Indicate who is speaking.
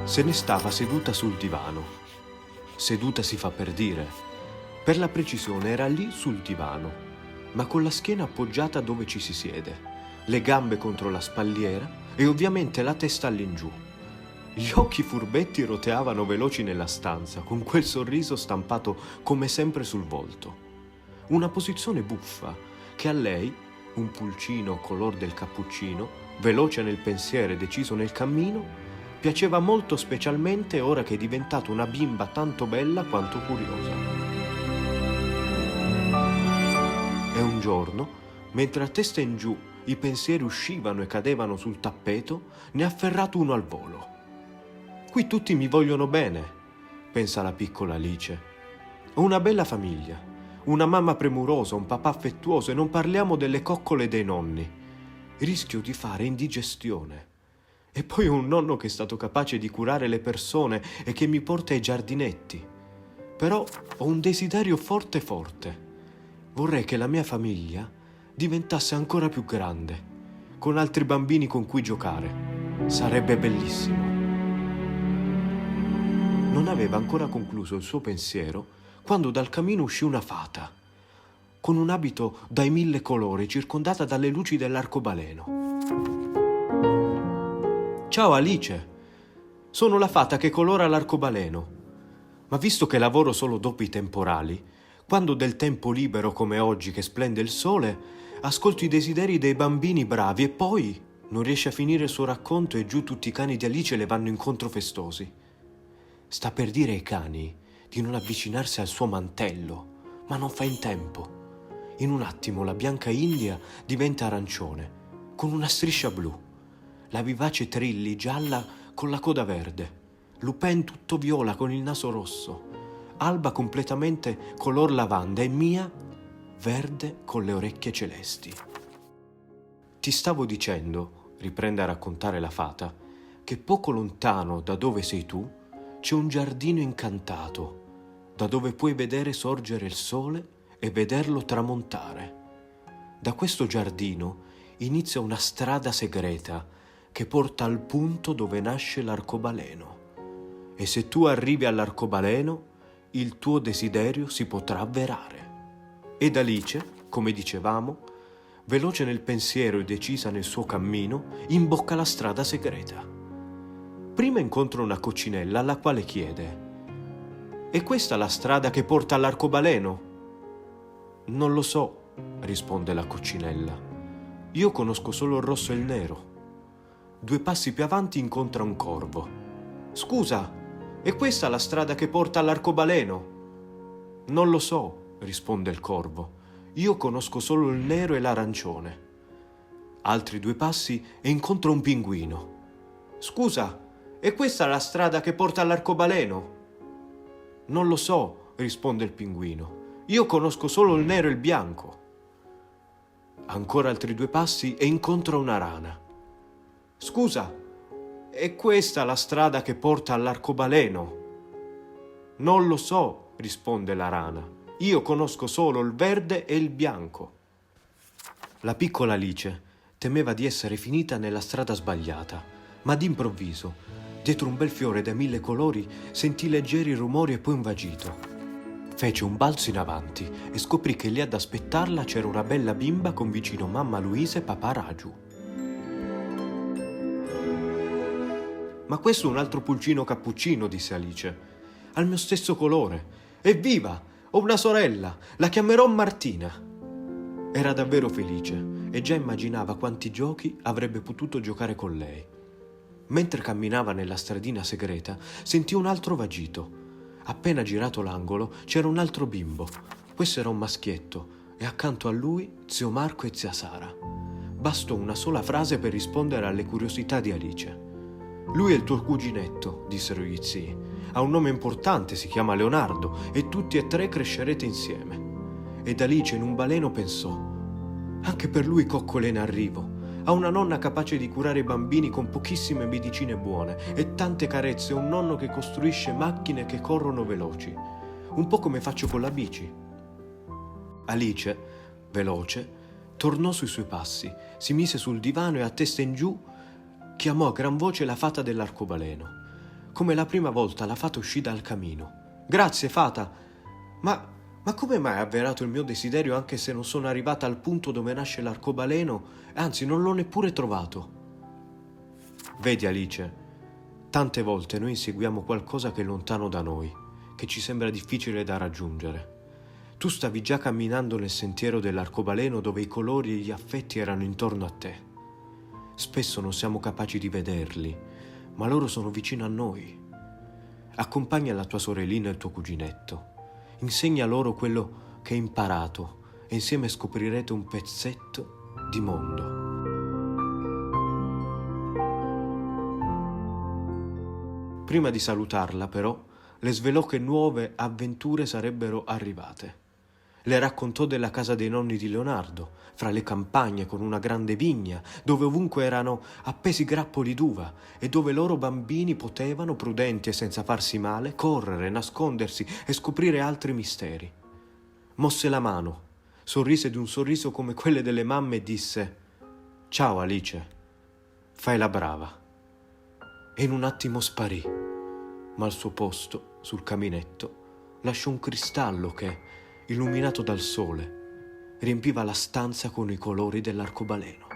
Speaker 1: Se ne stava seduta sul divano. Seduta si fa per dire. Per la precisione era lì sul divano, ma con la schiena appoggiata dove ci si siede, le gambe contro la spalliera e ovviamente la testa all'ingiù. Gli occhi furbetti roteavano veloci nella stanza, con quel sorriso stampato come sempre sul volto. Una posizione buffa che a lei, un pulcino color del cappuccino, veloce nel pensiero e deciso nel cammino, piaceva molto, specialmente ora che è diventata una bimba tanto bella quanto curiosa. E un giorno, mentre a testa in giù i pensieri uscivano e cadevano sul tappeto, ne ha afferrato uno al volo. Qui tutti mi vogliono bene, pensa la piccola Alice. Ho una bella famiglia, una mamma premurosa, un papà affettuoso e non parliamo delle coccole dei nonni. Rischio di fare indigestione. E poi ho un nonno che è stato capace di curare le persone e che mi porta ai giardinetti. Però ho un desiderio forte forte. Vorrei che la mia famiglia diventasse ancora più grande, con altri bambini con cui giocare. Sarebbe bellissimo. Non aveva ancora concluso il suo pensiero quando dal camino uscì una fata, con un abito dai 1000 colori, circondata dalle luci dell'arcobaleno. Ciao Alice, sono la fata che colora l'arcobaleno, ma visto che lavoro solo dopo i temporali, quando ho del tempo libero come oggi che splende il sole, ascolto i desideri dei bambini bravi e poi non riesce a finire il suo racconto e giù tutti i cani di Alice le vanno incontro festosi. Sta per dire ai cani di non avvicinarsi al suo mantello, ma non fa in tempo. In un attimo la bianca India diventa arancione, con una striscia blu. La vivace Trilli gialla con la coda verde, Lupin tutto viola con il naso rosso, Alba completamente color lavanda e Mia verde con le orecchie celesti. Ti stavo dicendo, riprende a raccontare la fata, che poco lontano da dove sei tu c'è un giardino incantato, da dove puoi vedere sorgere il sole e vederlo tramontare. Da questo giardino inizia una strada segreta che porta al punto dove nasce l'arcobaleno. E se tu arrivi all'arcobaleno, il tuo desiderio si potrà avverare. Ed Alice, come dicevamo, veloce nel pensiero e decisa nel suo cammino, imbocca la strada segreta. Prima incontra una coccinella alla quale chiede: «È questa la strada che porta all'arcobaleno?» «Non lo so», risponde la coccinella. «Io conosco solo il rosso e il nero». 2 passi più avanti incontra un corvo. «Scusa, è questa la strada che porta all'arcobaleno?» «Non lo so», risponde il corvo. «Io conosco solo il nero e l'arancione». Altri 2 passi e incontra un pinguino. «Scusa, è questa la strada che porta all'arcobaleno?» «Non lo so», risponde il pinguino. «Io conosco solo il nero e il bianco». Ancora altri 2 passi e incontra una rana. «Scusa, è questa la strada che porta all'arcobaleno?» «Non lo so», risponde la rana. «Io conosco solo il verde e il bianco». La piccola Alice temeva di essere finita nella strada sbagliata, ma d'improvviso, dietro un bel fiore dai 1000 colori, sentì leggeri rumori e poi un vagito. Fece un balzo in avanti e scoprì che lì ad aspettarla c'era una bella bimba con vicino mamma Luisa e papà Raju. «Ma questo è un altro pulcino cappuccino», disse Alice. «Ha il mio stesso colore. Evviva! Ho una sorella! La chiamerò Martina!» Era davvero felice e già immaginava quanti giochi avrebbe potuto giocare con lei. Mentre camminava nella stradina segreta, sentì un altro vagito. Appena girato l'angolo c'era un altro bimbo. Questo era un maschietto e accanto a lui zio Marco e zia Sara. Bastò una sola frase per rispondere alle curiosità di Alice. «Lui è il tuo cuginetto», dissero gli zii. «Ha un nome importante, si chiama Leonardo e tutti e 3 crescerete insieme». Ed Alice in un baleno pensò: «Anche per lui coccole in arrivo. Ha una nonna capace di curare i bambini con pochissime medicine buone e tante carezze, un nonno che costruisce macchine che corrono veloci. un po' come faccio con la bici. Alice, veloce, tornò sui suoi passi, si mise sul divano e a testa in giù chiamò a gran voce la fata dell'arcobaleno. Come la prima volta la fata uscì dal camino. «Grazie, fata! Ma come mai ha avverato il mio desiderio anche se non sono arrivata al punto dove nasce l'arcobaleno, anzi non l'ho neppure trovato?» Vedi, Alice, tante volte noi inseguiamo qualcosa che è lontano da noi, che ci sembra difficile da raggiungere. Tu stavi già camminando nel sentiero dell'arcobaleno dove i colori e gli affetti erano intorno a te. Spesso non siamo capaci di vederli, ma loro sono vicino a noi. Accompagna la tua sorellina e il tuo cuginetto. Insegna loro quello che hai imparato e insieme scoprirete un pezzetto di mondo. Prima di salutarla, però, le svelò che nuove avventure sarebbero arrivate. Le raccontò della casa dei nonni di Leonardo, fra le campagne con una grande vigna, dove ovunque erano appesi grappoli d'uva e dove loro bambini potevano, prudenti e senza farsi male, correre, nascondersi e scoprire altri misteri. Mosse la mano, sorrise di un sorriso come quelle delle mamme e disse: «Ciao Alice, fai la brava». E in un attimo sparì, ma al suo posto, sul caminetto, lasciò un cristallo che, illuminato dal sole, riempiva la stanza con i colori dell'arcobaleno.